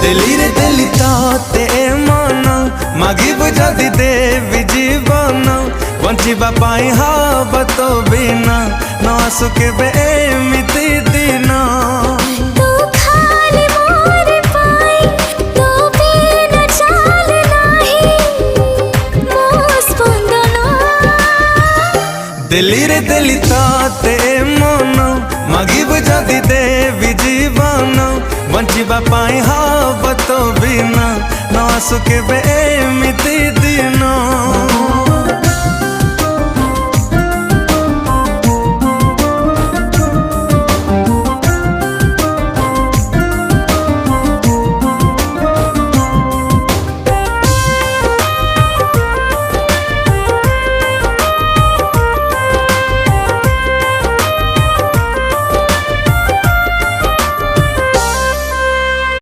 दिली रे दिली ताते मन मागिब जदि देवी जीवन बंचिबा पाई हाबत बिना न आसुके बे एमिति दिन दिली रे दिली ताते मन मागिब जदि देवी जीवन बंचिबा पाई हाबत बिना न आसुके बे एमिति दिन।